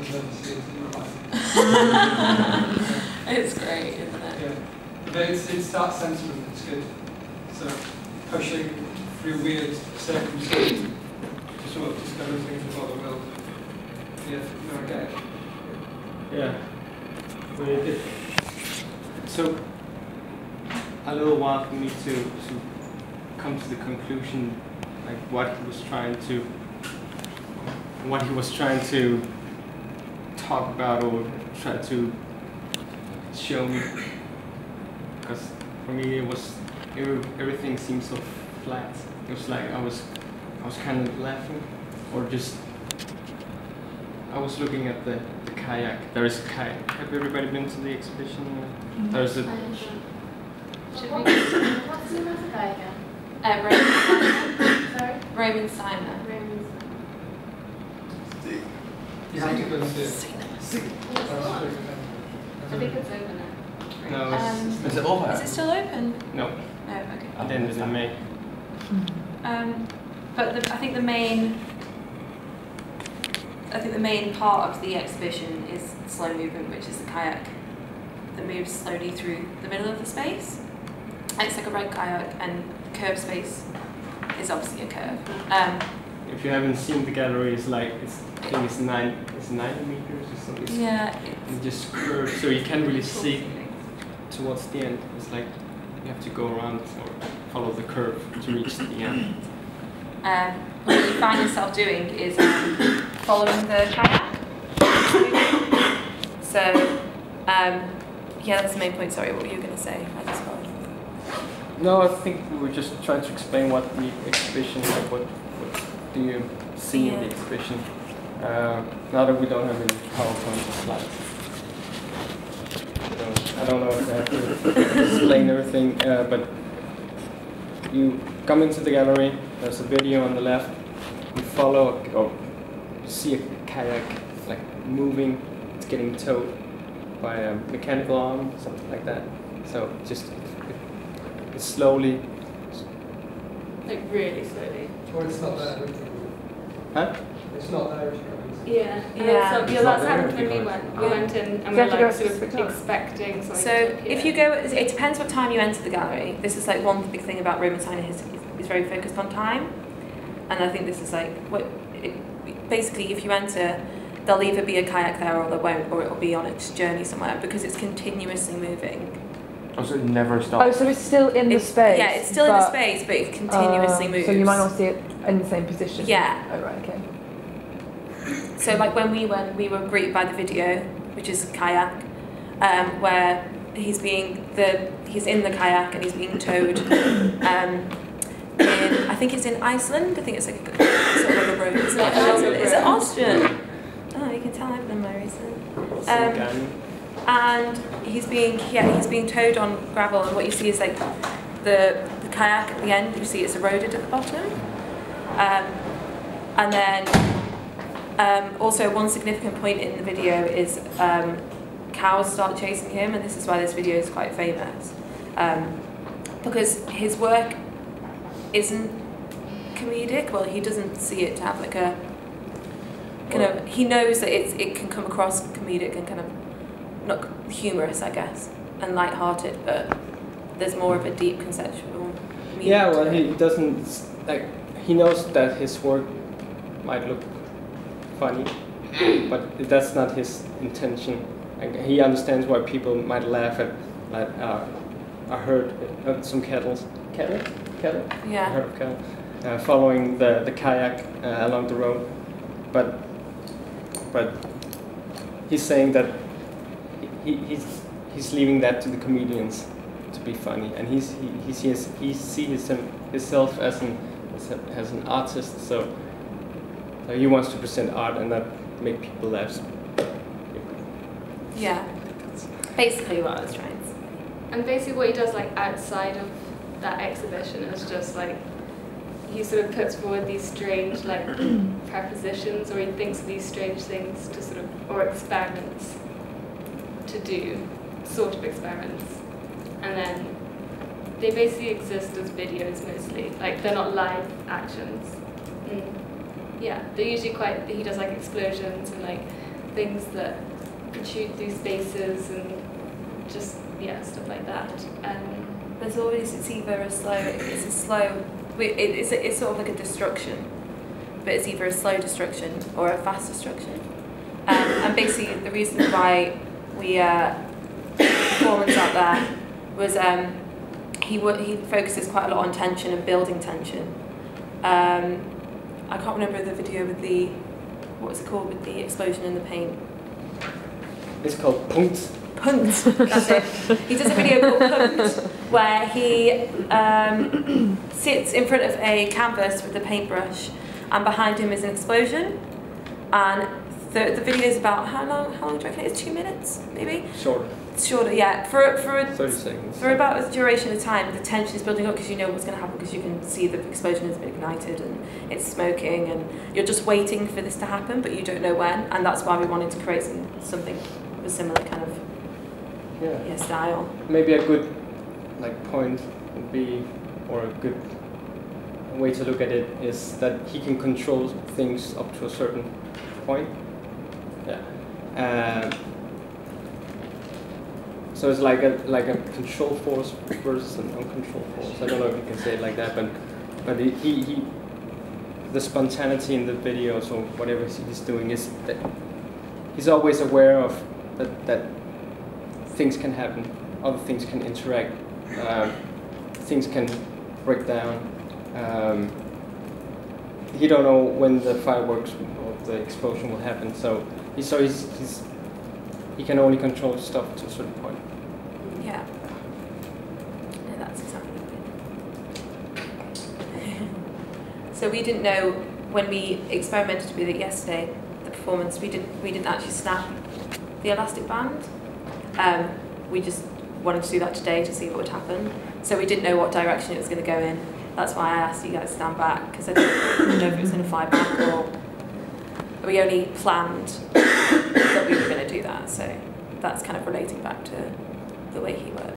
has ever seen in your life. It's great, isn't it? Yeah. But it's that sentiment that's good. So pushing through weird circumstances to sort of discover things about the world. Yeah, no, I get it. Yeah. Really good. So a little while for me to come to the conclusion, like what he was trying to talk about or try to show me. Because for me everything seemed so flat. It was like I was kind of laughing, or just I was looking at the kayak. There is a kayak. Have everybody been to the exhibition? There's a. Should we? What's the name of the guy again? Roman Steiner. Sorry? Roman Steiner. Raymond. You have to go and see it. I think it's over now. No, Is it over? Is it still open? no. No, okay. It ended in May. But I think the main part of the exhibition is slow movement, which is the kayak that moves slowly through the middle of the space. It's like a red kayak, and curved space is obviously a curve. If you haven't seen the gallery, it's like I think it's 90 meters or something. Yeah, It just curves, so you can't really see towards the end. It's like you have to go around or follow the curve to reach the end. what you find yourself doing is following the kayak. So, yeah, that's the main point. Sorry, what were you going to say? I just got. No, I think we were just trying to explain what the exhibition, like what do you see in the exhibition. Now that we don't have any PowerPoint slides. I don't know if I have to explain everything, but you come into the gallery, there's a video on the left, you follow, or you see a kayak like moving, it's getting towed by a mechanical arm, something like that. So just it's slowly. Like really slowly. Or it's not there. Huh? It's not there. Yeah. Yeah. So, It's yeah, not that's there happened if when you we go. went. We went in and You we have were to go like to sort the of spectacle. expecting something. So to if appear. you go, it depends what time you enter the gallery. This is like one big thing about Roman Steiner. He's very focused on time, and I think this is like basically if you enter, there'll either be a kayak there or there won't, or it'll be on its journey somewhere because it's continuously moving. Oh, so it never Oh, stops. so it's still in the space? Yeah, it's still in the but, space, but it continuously moves. So you might not see it in the same position? Yeah. Oh, right, okay. So like when we went, we were greeted by the video, which is a kayak, where he's in the kayak and he's being towed. I think it's in Iceland. I think it's like sort of like a road. Is it Austrian? Oh, you can tell I've done my research. And he's being towed on gravel, and what you see is like the kayak at the end. You see it's eroded at the bottom, and then also one significant point in the video is cows start chasing him, and this is why this video is quite famous, because his work isn't comedic. Well, he doesn't see it to have like a kind of. He knows that it can come across comedic and kind of not humorous, I guess, and light-hearted, but there's more of a deep conceptual meaning. Yeah, well, to he it. doesn't like. He knows that his work might look funny, but that's not his intention. Like, he understands why people might laugh at. Like, I heard some cattle. I Yeah. heard of cattle following the kayak along the road, but he's saying that he's leaving that to the comedians to be funny, and he sees himself as an artist, so he wants to present art and not make people laugh. Yeah. Basically what I was trying to say. And basically what he does like outside of that exhibition is just like he sort of puts forward these strange like prepositions, or he thinks of these strange things to sort of, or experiments to do, sort of experiments, and then they basically exist as videos mostly, like they're not live actions. Yeah, they're usually quite, he does like explosions and like things that protrude through spaces and just stuff like that. There's always, it's sort of like a destruction, but it's either a slow destruction or a fast destruction. And basically the reason why we performance out there was he focuses quite a lot on tension and building tension. I can't remember the video with the, what was it called, with the explosion in the paint. It's called Punkt. Punkt, that's it. He does a video called Punkt where he sits in front of a canvas with a paintbrush, and behind him is an explosion. And the video is about how long do you reckon it is? 2 minutes, maybe? Shorter, yeah. For 30 seconds. For about a duration of time, the tension is building up because you know what's going to happen, because you can see the explosion has been ignited and it's smoking, and you're just waiting for this to happen, but you don't know when. And that's why we wanted to create something of a similar kind of style. Maybe a good point would be, or a good way to look at it is that he can control things up to a certain point. Yeah. So it's like a control force versus an uncontrolled force. I don't know if you can say it like that, but he the spontaneity in the video, so whatever he's doing, is that he's always aware of that things can happen, other things can interact, things can break down. He don't know when the fireworks or the explosion will happen, so he can only control stuff to a certain point. Yeah. No, that's exactly it. So we didn't know when we experimented with it yesterday, the performance. We didn't actually snap the elastic band. We just wanted to do that today to see what would happen. So we didn't know what direction it was going to go in. That's why I asked you guys to stand back, because I didn't know if it was going to fly back, or we only planned that we were going to do that. So that's kind of relating back to the way he works.